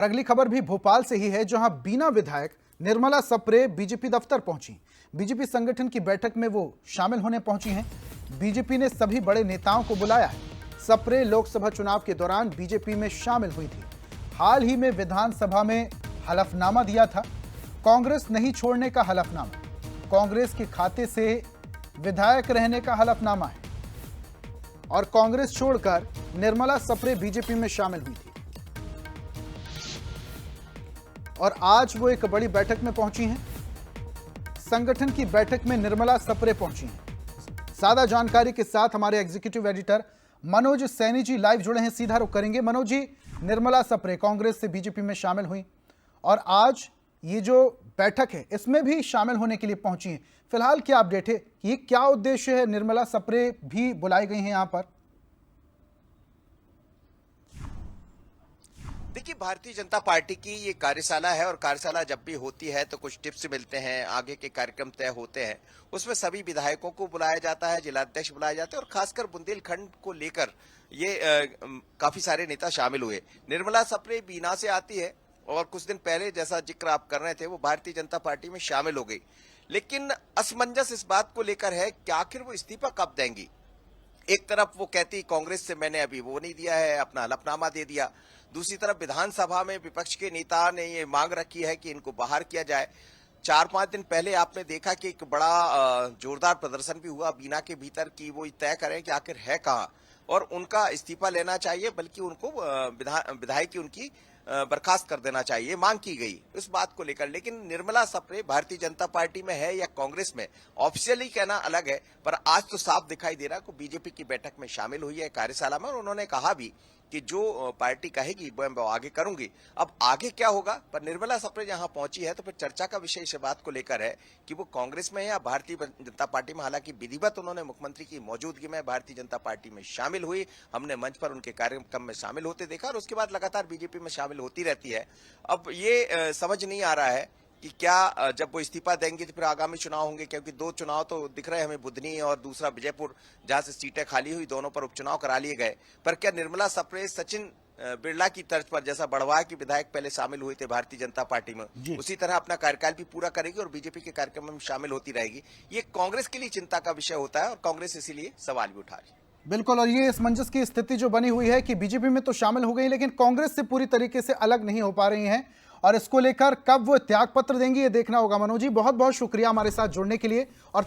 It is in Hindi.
अगली खबर भी भोपाल से ही है, जहां बीना विधायक निर्मला सप्रे बीजेपी दफ्तर पहुंची। बीजेपी संगठन की बैठक में वो शामिल होने पहुंची हैं। बीजेपी ने सभी बड़े नेताओं को बुलाया है। सप्रे लोकसभा चुनाव के दौरान बीजेपी में शामिल हुई थी। हाल ही में विधानसभा में हलफनामा दिया था, कांग्रेस नहीं छोड़ने का हलफनामा। कांग्रेस के खाते से विधायक रहने का हलफनामा है और कांग्रेस छोड़कर निर्मला सप्रे बीजेपी में शामिल हुई थी और आज वो एक बड़ी बैठक में पहुंची हैं। संगठन की बैठक में निर्मला सप्रे पहुंची हैं। सादा जानकारी के साथ हमारे executive editor Manoj Saini ji live जुड़े हैं, सीधा रुख करेंगे। मनोज जी, निर्मला सप्रे कांग्रेस से बीजेपी में शामिल हुई और आज ये जो बैठक है इसमें भी शामिल होने के लिए पहुंची हैं। फिलहाल क्या अपडेट है, ये क्या उद्देश्य है? निर्मला सप्रे भी बुलाई गई हैं यहां पर? देखिए, भारतीय जनता पार्टी की ये कार्यशाला है और कार्यशाला जब भी होती है तो कुछ टिप्स मिलते हैं, आगे के कार्यक्रम तय होते हैं। उसमें सभी विधायकों को बुलाया जाता है, जिलाध्यक्ष बुलाए जाते हैं और खासकर बुंदेलखंड को लेकर ये काफी सारे नेता शामिल हुए। निर्मला सप्रे बीना से आती है और कुछ दिन पहले जैसा जिक्र आप कर रहे थे वो भारतीय जनता पार्टी में शामिल हो गई, लेकिन असमंजस इस बात को लेकर है कि आखिर वो इस्तीफा कब देंगी। एक तरफ वो कहती कांग्रेस से मैंने अभी वो नहीं दिया है, अपना हलफनामा दे दिया। दूसरी तरफ विधानसभा में विपक्ष के नेता ने ये मांग रखी है कि इनको बाहर किया जाए। 4-5 दिन पहले आपने देखा कि एक बड़ा जोरदार प्रदर्शन भी हुआ बीना के भीतर कि वो तय करें कि आखिर है कहां और उनका इस्तीफा लेना चाहिए, बल्कि उनको विधायक की उनकी बर्खास्त कर देना चाहिए, मांग की गई इस बात को लेकर। लेकिन निर्मला सप्रे भारतीय जनता पार्टी में है या कांग्रेस में, ऑफिशियली कहना अलग है, पर आज तो साफ दिखाई दे रहा है कि बीजेपी की बैठक में शामिल हुई है कार्यशाला में और उन्होंने कहा भी कि जो पार्टी कहेगी वो आगे करूंगी। अब आगे क्या होगा, पर निर्मला सप्रे जहां पहुंची है तो फिर चर्चा का विषय इस बात को लेकर है कि वो कांग्रेस में है या भारतीय जनता पार्टी में। हालांकि विधिवत उन्होंने मुख्यमंत्री की मौजूदगी में भारतीय जनता पार्टी में शामिल हुई, हमने मंच पर उनके कार्यक्रम में शामिल होते देखा और उसके बाद लगातार बीजेपी में शामिल होती रहती है। अब ये समझ नहीं आ रहा है कि क्या जब वो इस्तीफा देंगे तो फिर आगामी चुनाव होंगे, क्योंकि 2 चुनाव तो दिख रहे हैं हमें, बुधनी और दूसरा विजयपुर, जहां से सीटें खाली हुई, दोनों पर उपचुनाव करा लिए गए। पर क्या निर्मला सप्रे सचिन बिरला की तर्ज पर, जैसा बढ़वा के विधायक पहले शामिल हुए थे भारतीय जनता पार्टी में, उसी तरह अपना कार्यकाल भी पूरा करेगी और बीजेपी के कार्यक्रम में शामिल होती रहेगी? ये कांग्रेस के लिए चिंता का विषय होता है और कांग्रेस इसीलिए सवाल भी उठा रही है। बिल्कुल, और ये असमंजस की स्थिति जो बनी हुई है कि बीजेपी में तो शामिल हो गई लेकिन कांग्रेस से पूरी तरीके से अलग नहीं हो पा रही हैं और इसको लेकर कब वो त्याग पत्र देंगी ये देखना होगा। मनोज जी, बहुत बहुत शुक्रिया हमारे साथ जुड़ने के लिए और